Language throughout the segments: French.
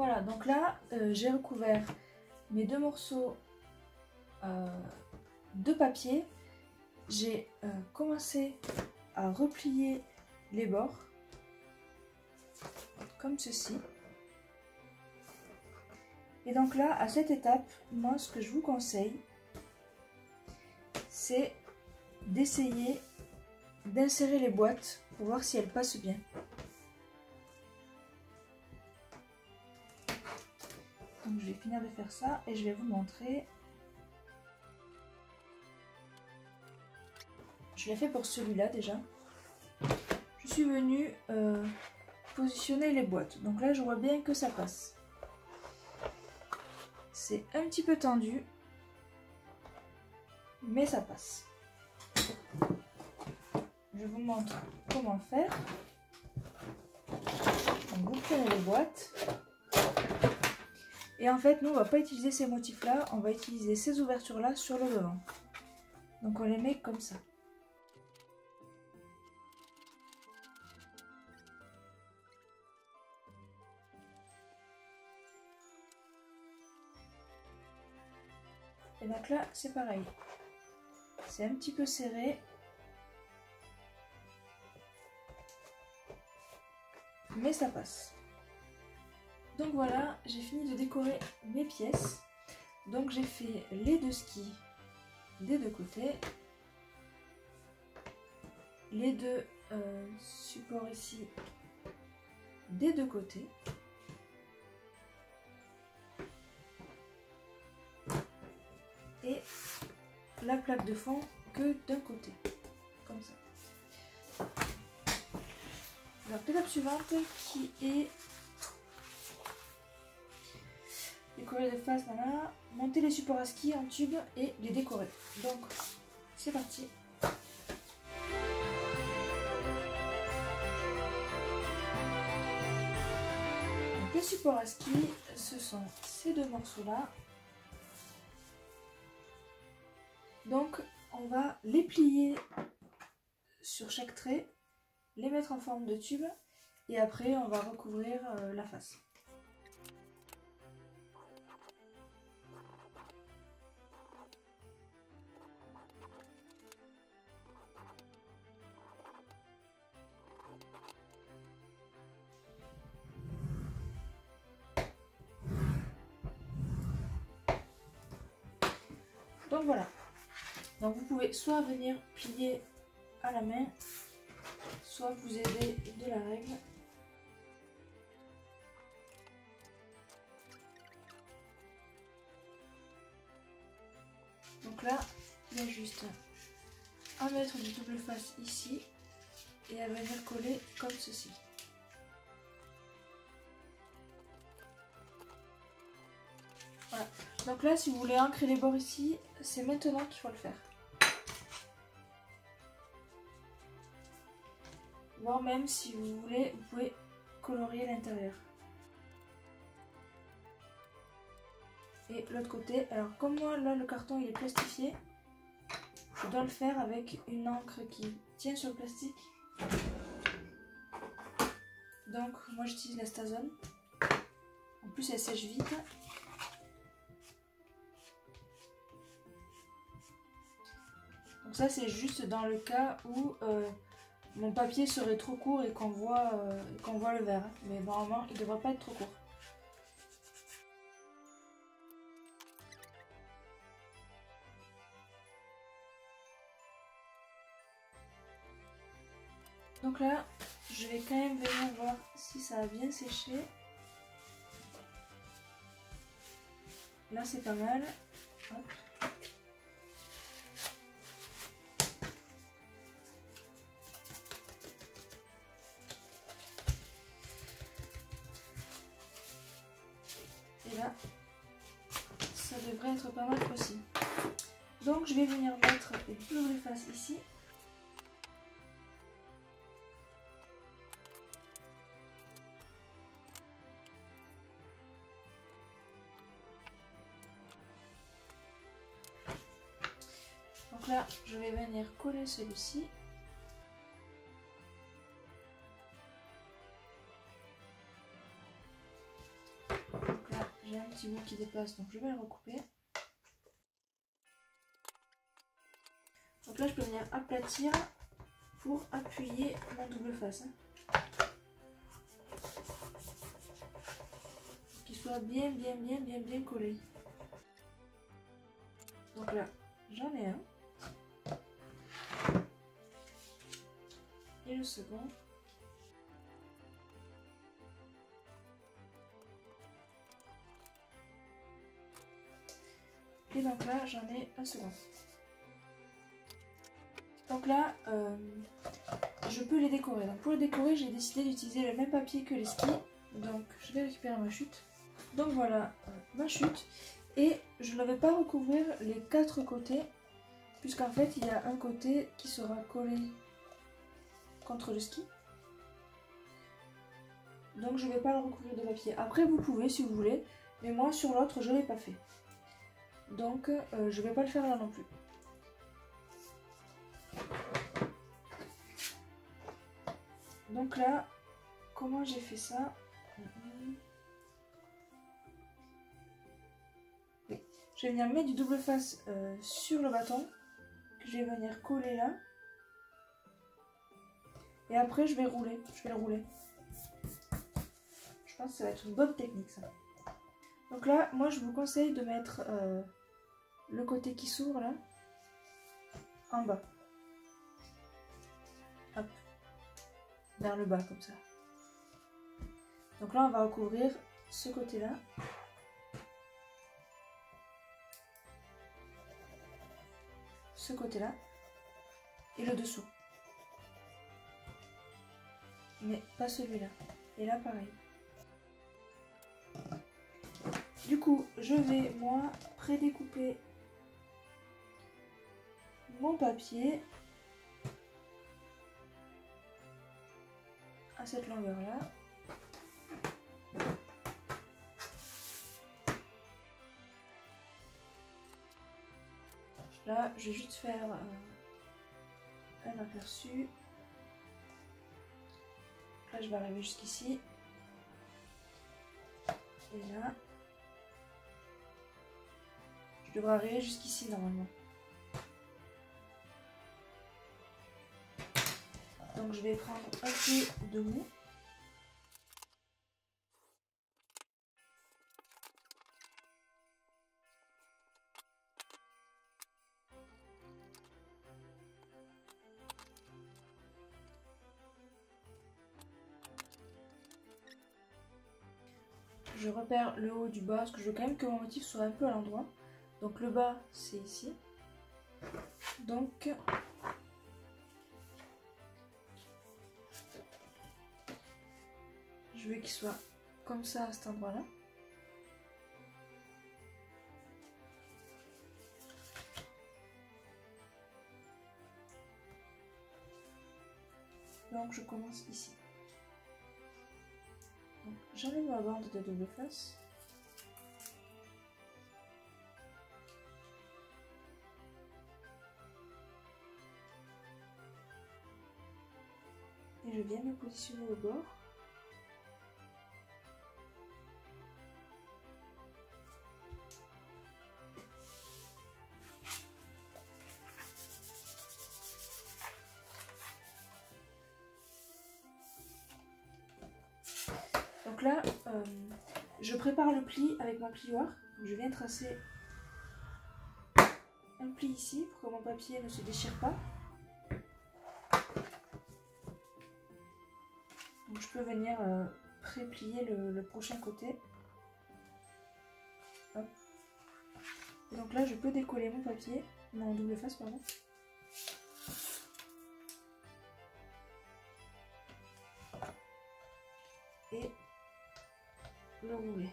Voilà, donc là j'ai recouvert mes deux morceaux de papier. J'ai commencé à replier les bords comme ceci. Et donc là, à cette étape, moi ce que je vous conseille, c'est d'essayer d'insérer les boîtes pour voir si elles passent bien. Donc je vais finir de faire ça et je vais vous montrer. Je l'ai fait pour celui-là déjà. Je suis venue positionner les boîtes. Donc là je vois bien que ça passe. C'est un petit peu tendu, mais ça passe. Je vous montre comment faire. Donc vous prenez les boîtes. Et en fait, nous, on ne va pas utiliser ces motifs-là, on va utiliser ces ouvertures-là sur le devant. Donc on les met comme ça. Et donc là, c'est pareil. C'est un petit peu serré. Mais ça passe. Donc voilà, j'ai fini de décorer mes pièces. Donc j'ai fait les deux skis des deux côtés. Les deux supports ici des deux côtés. Et la plaque de fond que d'un côté. Comme ça. L'étape suivante qui est décorer les faces, voilà, monter les supports à ski en tube et les décorer. Donc c'est parti. Donc, les supports à ski, ce sont ces deux morceaux là. Donc on va les plier sur chaque trait, les mettre en forme de tube et après on va recouvrir la face. Donc voilà, donc vous pouvez soit venir plier à la main, soit vous aider de la règle. Donc là, il y a juste à mettre du double face ici et à venir coller comme ceci. Voilà. Donc là, si vous voulez ancrer les bords ici, c'est maintenant qu'il faut le faire. Voire même si vous voulez, vous pouvez colorier l'intérieur. Et l'autre côté, alors comme moi là le carton il est plastifié, je dois le faire avec une encre qui tient sur le plastique. Donc moi j'utilise la Stazone. En plus elle sèche vite. Donc ça c'est juste dans le cas où mon papier serait trop court et qu'on voit le verre. Mais normalement il ne devrait pas être trop court. Donc là, je vais quand même venir voir si ça a bien séché. Là, c'est pas mal. Hop. Et là, ça devrait être pas mal aussi. Donc, je vais venir mettre les doubles faces ici. Donc là, je vais venir coller celui-ci. un petit bout qui dépasse, donc je vais le recouper. Donc là je peux venir aplatir pour appuyer mon double face. Qu'il soit bien collé. Donc là j'en ai un. Et le second. Et donc là j'en ai un second. Donc là je peux les décorer. Donc pour les décorer j'ai décidé d'utiliser le même papier que les skis. Donc je vais récupérer ma chute. Donc voilà ma chute. Et je ne vais pas recouvrir les 4 côtés. Puisqu'en fait il y a un côté qui sera collé contre le ski. Donc je ne vais pas le recouvrir de papier. Après vous pouvez si vous voulez. Mais moi sur l'autre je ne l'ai pas fait. Donc je ne vais pas le faire là non plus. Donc là, comment j'ai fait ça? Oui. Je vais venir mettre du double face sur le bâton. Que je vais venir coller là. Et après je vais rouler. Je vais le rouler. Je pense que ça va être une bonne technique ça. Donc là, moi je vous conseille de mettre le côté qui s'ouvre là en bas. Hop. Vers le bas comme ça. Donc là on va recouvrir ce côté là. Ce côté là. Et le dessous. Mais pas celui-là. Et là pareil. Du coup je vais moi prédécouper mon papier à cette longueur là. Là je vais juste faire un aperçu. Là je vais arriver jusqu'ici. Et là je devrais arriver jusqu'ici normalement. Donc je vais prendre un peu de mou. Je repère le haut du bas parce que je veux quand même que mon motif soit un peu à l'endroit. Donc le bas c'est ici. Donc je veux qu'il soit comme ça à cet endroit là. Donc je commence ici. J'enlève ma bande de double face. Et je viens me positionner au bord. Donc là, je prépare le pli avec mon plioir. Donc je viens tracer un pli ici pour que mon papier ne se déchire pas. Donc je peux venir pré-plier le prochain côté. Hop. Et donc là, je peux décoller mon papier, mon double face, pardon. Et le rouler.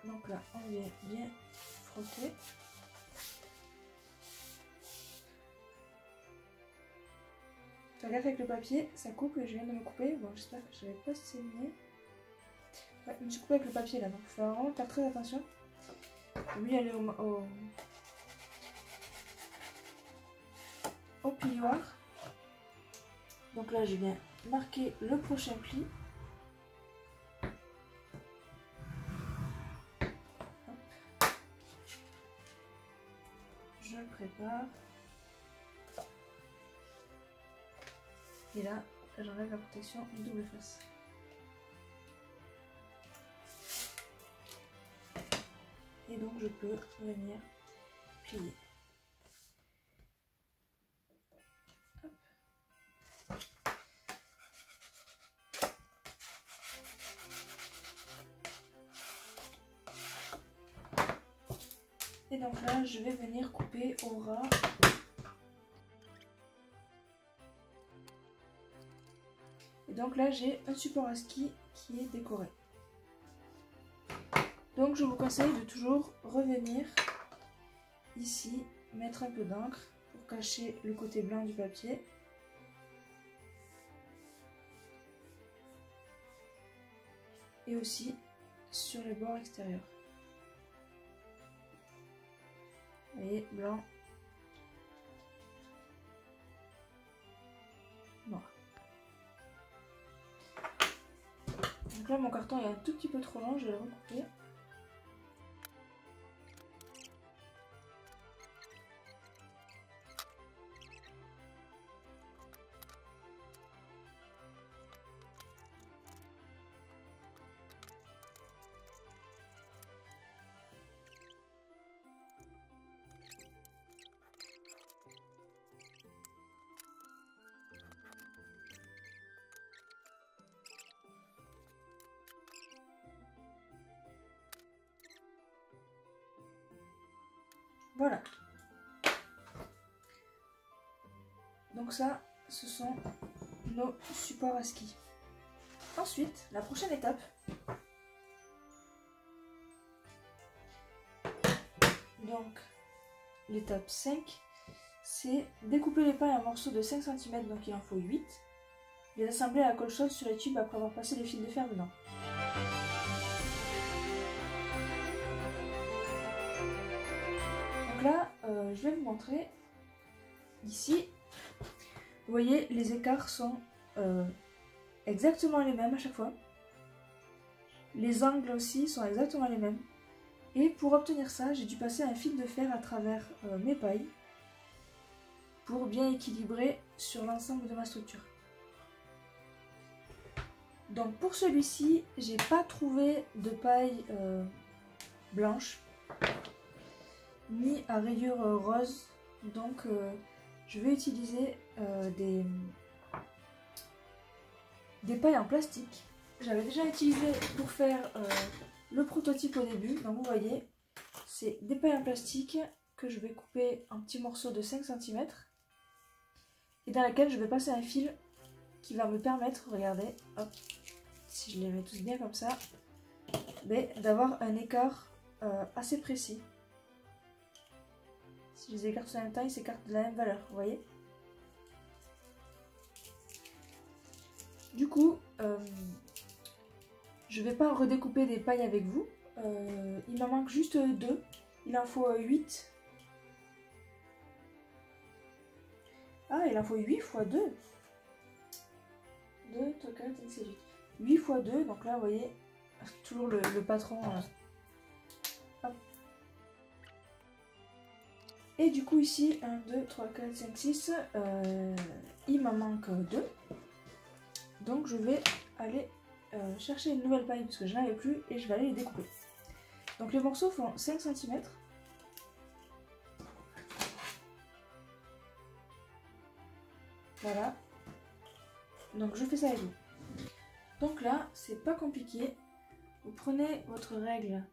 Donc là, on vient bien frotter. Fais gaffe avec le papier, ça coupe et je viens de me couper. Bon, j'espère que je ne vais pas saigner. Ouais, je me suis coupé avec le papier là, donc il faut vraiment faire très attention. Lui aller au plioir. Donc là, je viens marquer le prochain pli. part. Et là, j'enlève la protection double face. Et donc je peux venir plier. Hop. Et donc là, je vais venir couper au ras. Et donc là, j'ai un support à ski qui est décoré. Donc je vous conseille de toujours revenir ici, mettre un peu d'encre pour cacher le côté blanc du papier. Et aussi sur les bords extérieurs. Vous voyez, blanc, noir. Donc là mon carton est un tout petit peu trop long, je vais le recouper. Voilà. Donc ça, ce sont nos supports à ski. Ensuite, la prochaine étape, donc l'étape 5, c'est découper les pailles en morceaux de 5 cm, donc il en faut 8. Les assembler à la colle chaude sur les tubes après avoir passé les fils de fer dedans. Donc là, je vais vous montrer ici. Vous voyez, les écarts sont exactement les mêmes à chaque fois. Les angles aussi sont exactement les mêmes. Et pour obtenir ça, j'ai dû passer un fil de fer à travers mes pailles pour bien équilibrer sur l'ensemble de ma structure. Donc pour celui-ci, j'ai pas trouvé de paille blanche ni à rayures rose, donc je vais utiliser des pailles en plastique. J'avais déjà utilisé pour faire le prototype au début, donc vous voyez, c'est des pailles en plastique que je vais couper en petits morceaux de 5 cm et dans laquelle je vais passer un fil qui va me permettre, regardez, hop, si je les mets tous bien comme ça, d'avoir un écart assez précis. Si je les écarte en même temps, ils s'écartent de la même valeur, vous voyez. Du coup, je ne vais pas redécouper des pailles avec vous. Il m'en manque juste 2. Il en faut 8. Ah, il en faut 8 x 2. 2, 3, 4, 5, 6, 8. 8 x 2, donc là, vous voyez, toujours le patron. Hop. Et du coup, ici, 1, 2, 3, 4, 5, 6. Il m'en manque 2. Donc, je vais aller chercher une nouvelle paille parce que je n'en avais plus et je vais aller les découper. Donc, les morceaux font 5 cm. Voilà. Donc je fais ça avec vous. Donc là, c'est pas compliqué. Vous prenez votre règle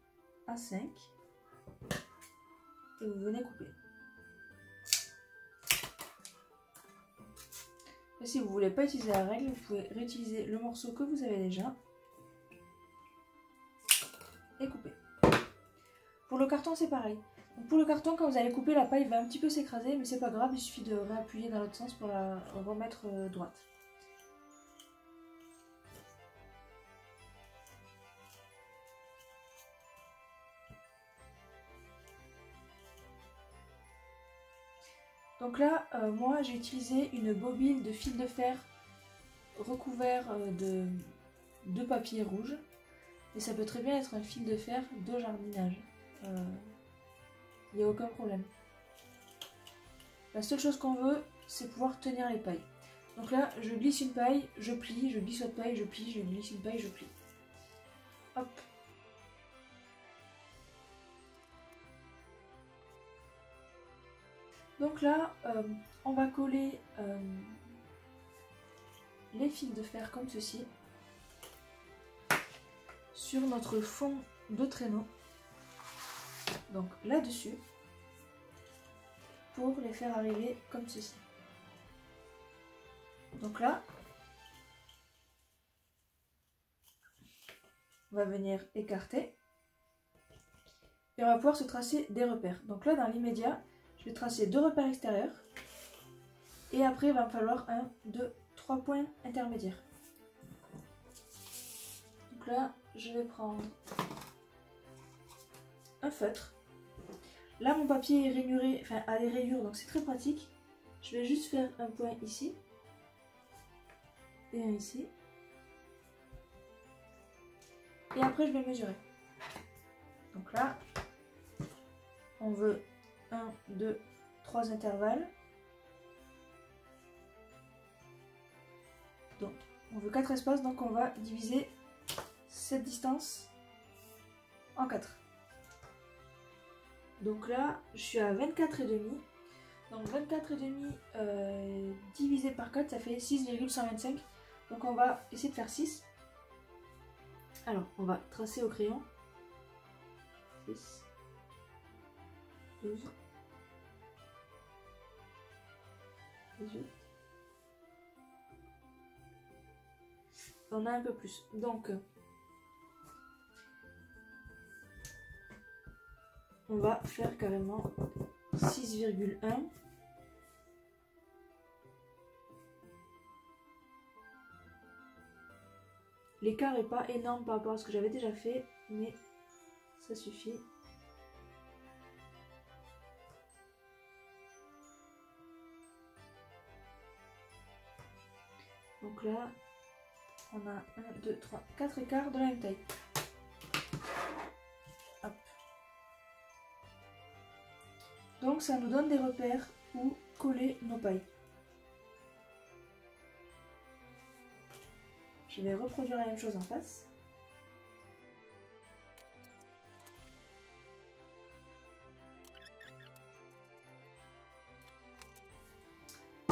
A5 et vous venez couper. Et si vous voulez pas utiliser la règle, vous pouvez réutiliser le morceau que vous avez déjà et couper. Pour le carton, c'est pareil. Donc pour le carton, quand vous allez couper, la paille va un petit peu s'écraser, mais c'est pas grave, il suffit de réappuyer dans l'autre sens pour la remettre droite. Donc là, moi j'ai utilisé une bobine de fil de fer recouvert de papier rouge. Et ça peut très bien être un fil de fer de jardinage. Il n'y a aucun problème. La seule chose qu'on veut, c'est pouvoir tenir les pailles. Donc là, je glisse une paille, je plie, je glisse autre paille, je plie, je glisse une paille, je plie. Hop. Donc là, on va coller les fils de fer comme ceci sur notre fond de traîneau. Donc là-dessus, pour les faire arriver comme ceci. Donc là, on va venir écarter et on va pouvoir se tracer des repères. Donc là, dans l'immédiat, je vais tracer 2 repères extérieurs et après, il va me falloir 1, 2, 3 points intermédiaires. Donc là, je vais prendre un feutre. Là, mon papier est rainuré, enfin a des rayures, donc c'est très pratique. Je vais juste faire un point ici et un ici. Et après, je vais mesurer. Donc là, on veut 1, 2, 3 intervalles. Donc, on veut 4 espaces, donc on va diviser cette distance en 4. Donc là, je suis à 24,5. Donc 24,5 divisé par 4, ça fait 6,125. Donc on va essayer de faire 6. Alors, on va tracer au crayon. 6, 12, 18. On a un peu plus. Donc, on va faire carrément 6,1. L'écart n'est pas énorme par rapport à ce que j'avais déjà fait, mais ça suffit. Donc là, on a 1, 2, 3, 4 écarts de la même taille. Hop. Donc ça nous donne des repères où coller nos pailles. Je vais reproduire la même chose en face.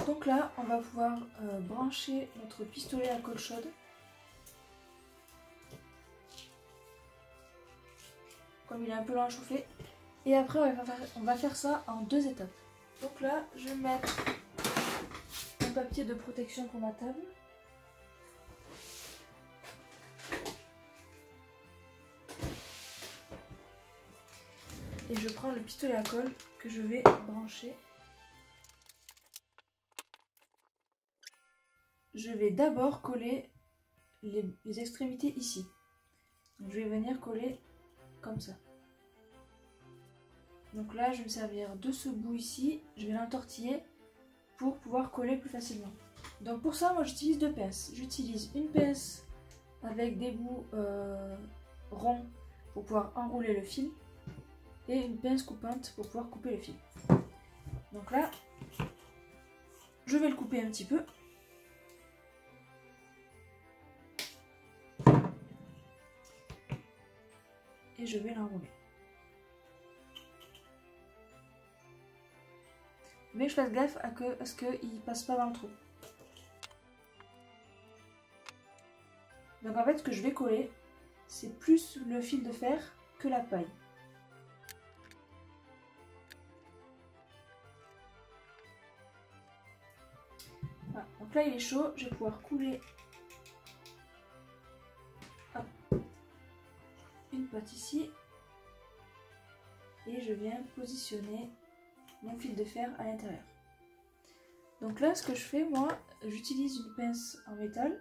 Donc là, on va pouvoir brancher notre pistolet à colle chaude. Comme il est un peu long à chauffer. Et après, on va faire ça en 2 étapes. Donc là, je vais mettre le papier de protection pour ma table. Et je prends le pistolet à colle que je vais brancher. Je vais d'abord coller les extrémités ici. Donc, je vais venir coller comme ça. Donc là, je vais me servir de ce bout ici. Je vais l'entortiller pour pouvoir coller plus facilement. Donc pour ça, moi j'utilise 2 pinces. J'utilise une pince avec des bouts ronds pour pouvoir enrouler le fil. Et une pince coupante pour pouvoir couper le fil. Donc là, je vais le couper un petit peu. Et je vais l'enrouler. Mais je fasse gaffe à ce qu'il ne passe pas dans le trou. Donc en fait, ce que je vais coller, c'est plus le fil de fer que la paille. Voilà. Donc là, il est chaud, je vais pouvoir couler une patte ici. Et je viens positionner mon fil de fer à l'intérieur. Donc là, ce que je fais, moi, j'utilise une pince en métal.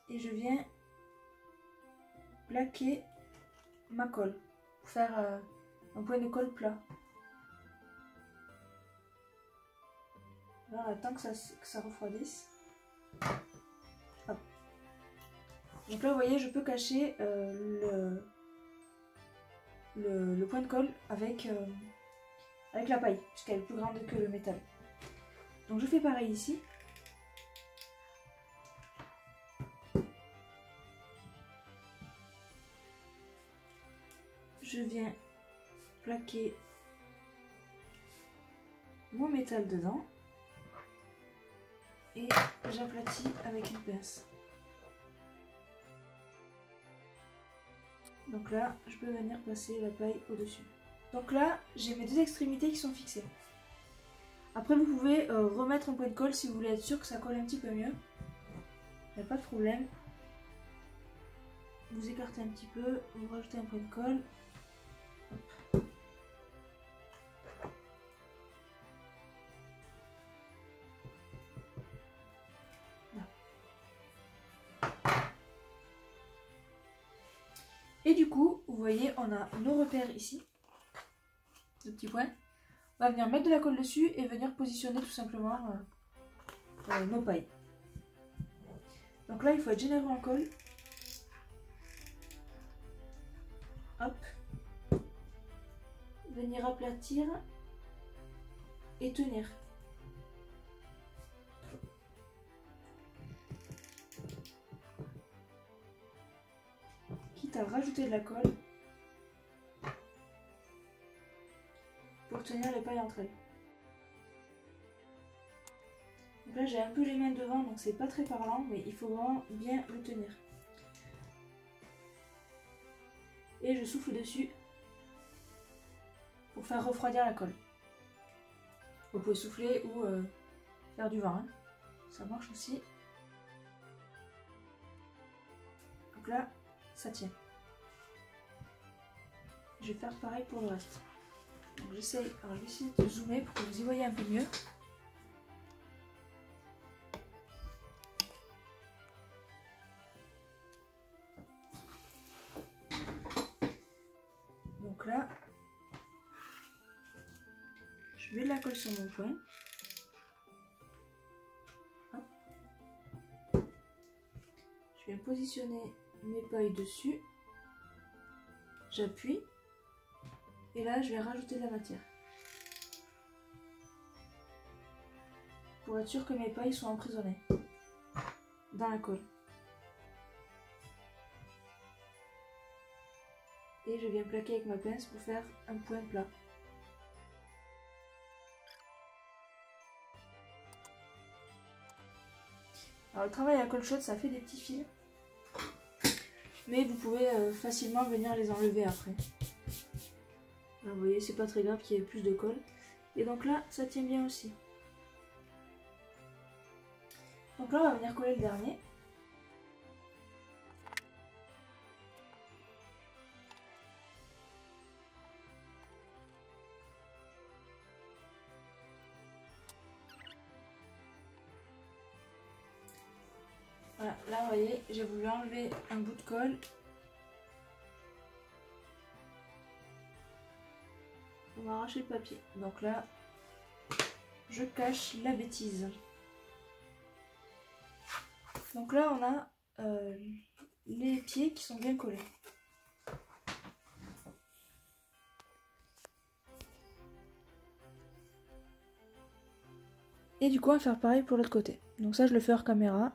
Et je viens plaquer ma colle pour faire un point de colle plat. Là, on attend que ça refroidisse. Hop. Donc là, vous voyez, je peux cacher le point de colle avec avec la paille, puisqu'elle est plus grande que le métal. Donc je fais pareil ici. Je viens plaquer mon métal dedans et j'aplatis avec une pince. Donc là, je peux venir passer la paille au-dessus. Donc là, j'ai mes deux extrémités qui sont fixées. Après, vous pouvez remettre un point de colle si vous voulez être sûr que ça colle un petit peu mieux. Il n'y a pas de problème. Vous écartez un petit peu, vous rajoutez un point de colle. Hop. Et du coup, vous voyez, on a nos repères ici, ce petit point. On va venir mettre de la colle dessus et venir positionner tout simplement nos pailles. Donc là, il faut être généreux en colle. Hop. Venir aplatir et tenir. Quitte à rajouter de la colle pour tenir les pailles entre elles. Donc là j'ai un peu les mains devant, donc c'est pas très parlant, mais il faut vraiment bien le tenir. Et je souffle dessus pour faire refroidir la colle. Vous pouvez souffler ou faire du vent, hein. Ça marche aussi. Donc là, ça tient. Je vais faire pareil pour le reste. Donc j'essaye, alors je vais essayer de zoomer pour que vous y voyez un peu mieux. Donc là, je mets de la colle sur mon point. Hop. Je viens positionner mes pailles dessus. J'appuie. Et là, je vais rajouter de la matière. Pour être sûr que mes pailles sont emprisonnées dans la colle. Et je viens plaquer avec ma pince pour faire un point plat. Alors le travail à colle chaude, ça fait des petits fils. Mais vous pouvez facilement venir les enlever après. Là, vous voyez, c'est pas très grave qu'il y ait plus de colle. Et donc là, ça tient bien aussi. Donc là, on va venir coller le dernier. Voilà, là, vous voyez, j'ai voulu enlever un bout de colle. On va arracher le papier. Donc là, je cache la bêtise. Donc là, on a les pieds qui sont bien collés. Et du coup, on va faire pareil pour l'autre côté. Donc ça, je le fais hors caméra.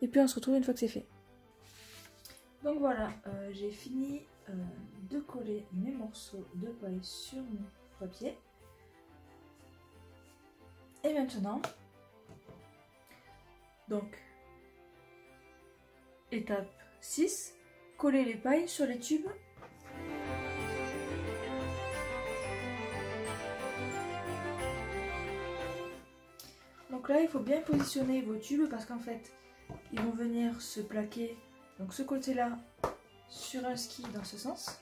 Et puis on se retrouve une fois que c'est fait. Donc voilà, j'ai fini de coller mes morceaux de paille sur mon papier. Et maintenant, donc, étape 6, coller les pailles sur les tubes. Donc là, il faut bien positionner vos tubes parce qu'en fait, ils vont venir se plaquer, donc ce côté-là, sur un ski dans ce sens.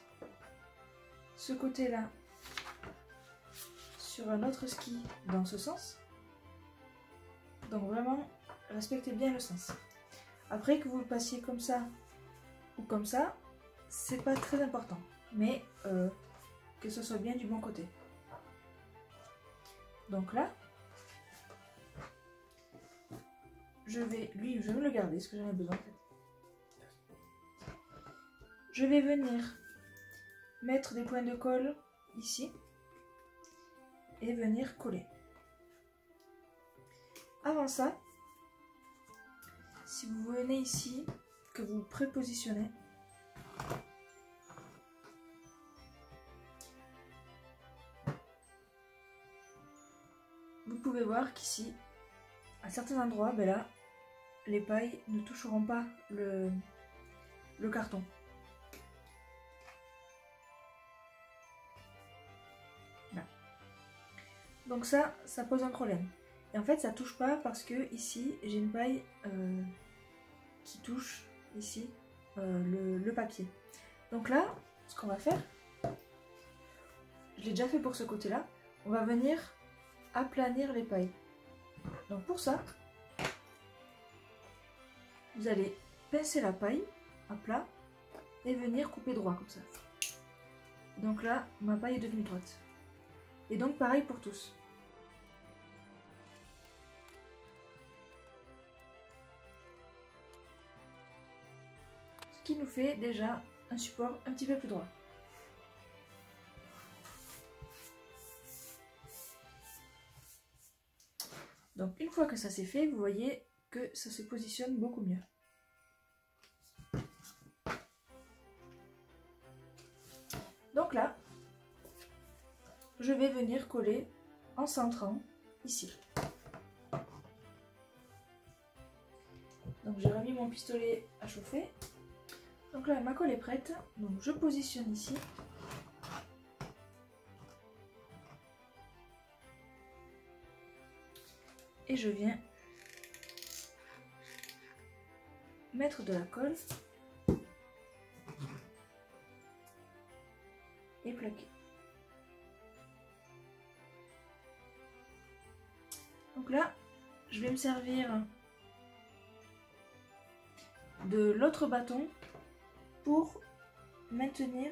Ce côté-là, sur un autre ski dans ce sens. Donc vraiment, respectez bien le sens. Après, que vous le passiez comme ça ou comme ça, c'est pas très important. Mais que ce soit bien du bon côté. Donc là, je vais le garder parce que j'en ai besoin en fait. Je vais venir mettre des points de colle ici et venir coller. Avant ça, si vous venez ici, que vous prépositionnez, vous pouvez voir qu'ici, à certains endroits, ben là, les pailles ne toucheront pas le carton. Là. Donc ça pose un problème. Et en fait, ça touche pas parce que ici, j'ai une paille qui touche ici le papier. Donc là, ce qu'on va faire, je l'ai déjà fait pour ce côté-là, on va venir aplanir les pailles. Donc pour ça, vous allez pincer la paille à plat et venir couper droit comme ça. Donc là, ma paille est devenue droite. Et donc pareil pour tous. Ce qui nous fait déjà un support un petit peu plus droit. Donc une fois que ça c'est fait, vous voyez que ça se positionne beaucoup mieux. Donc là, je vais venir coller en centrant ici. Donc j'ai remis mon pistolet à chauffer. Donc là ma colle est prête, donc je positionne ici. Et je viens mettre de la colle et plaquer. Donc là, je vais me servir de l'autre bâton pour maintenir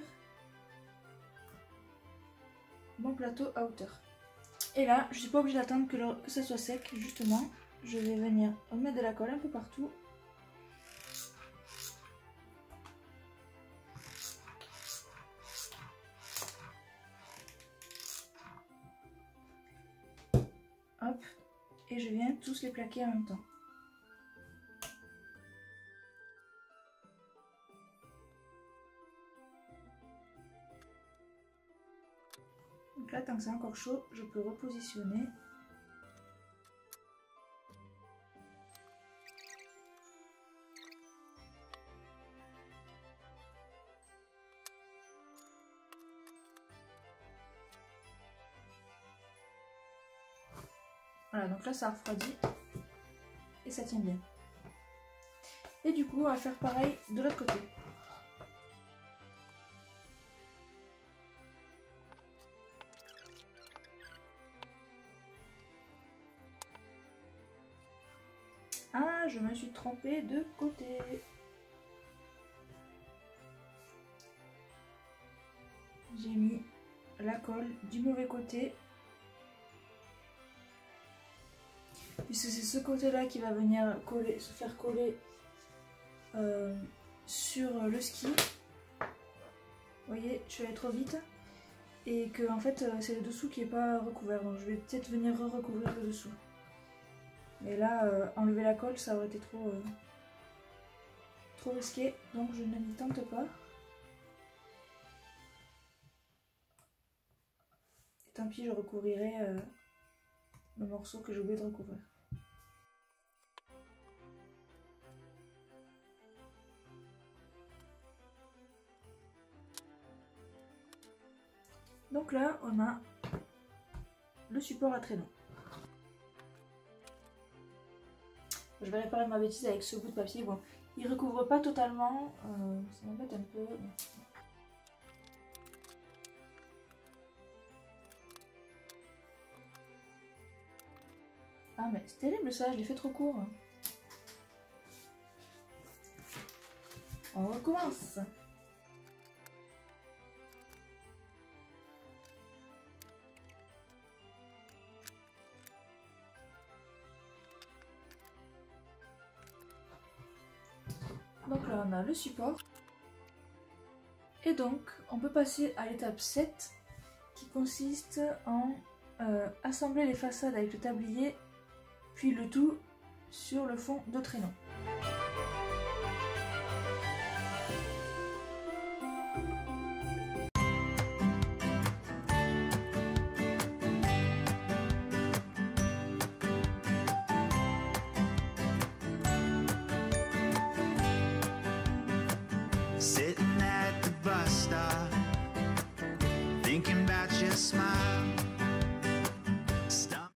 mon plateau à hauteur. Et là, je ne suis pas obligée d'attendre que ça soit sec, justement. Je vais venir remettre de la colle un peu partout. Hop, et je viens tous les plaquer en même temps. Donc là, tant que c'est encore chaud, je peux repositionner. Voilà, donc là ça refroidit et ça tient bien. Et du coup, on va faire pareil de l'autre côté. Ah, je me suis trompée de côté. J'ai mis la colle du mauvais côté. Puisque c'est ce côté-là qui va venir coller, se faire coller sur le ski. Vous voyez, je suis allée trop vite. Et que en fait, c'est le dessous qui n'est pas recouvert. Donc je vais peut-être venir recouvrir le dessous. Mais là, enlever la colle, ça aurait été trop risqué. Donc je ne m'y tente pas. Et tant pis, je recouvrirai le morceau que j'ai oublié de recouvrir. Donc là, on a le support à traîneau. Je vais réparer ma bêtise avec ce bout de papier. Bon, il recouvre pas totalement, ça m'embête un peu. Ah mais c'est terrible ça, je l'ai fait trop court. On recommence. Donc là on a le support. Et donc on peut passer à l'étape 7 qui consiste en assembler les façades avec le tablier, puis le tout sur le fond de traîneau. Sitting at the bus stop, thinking about your smile.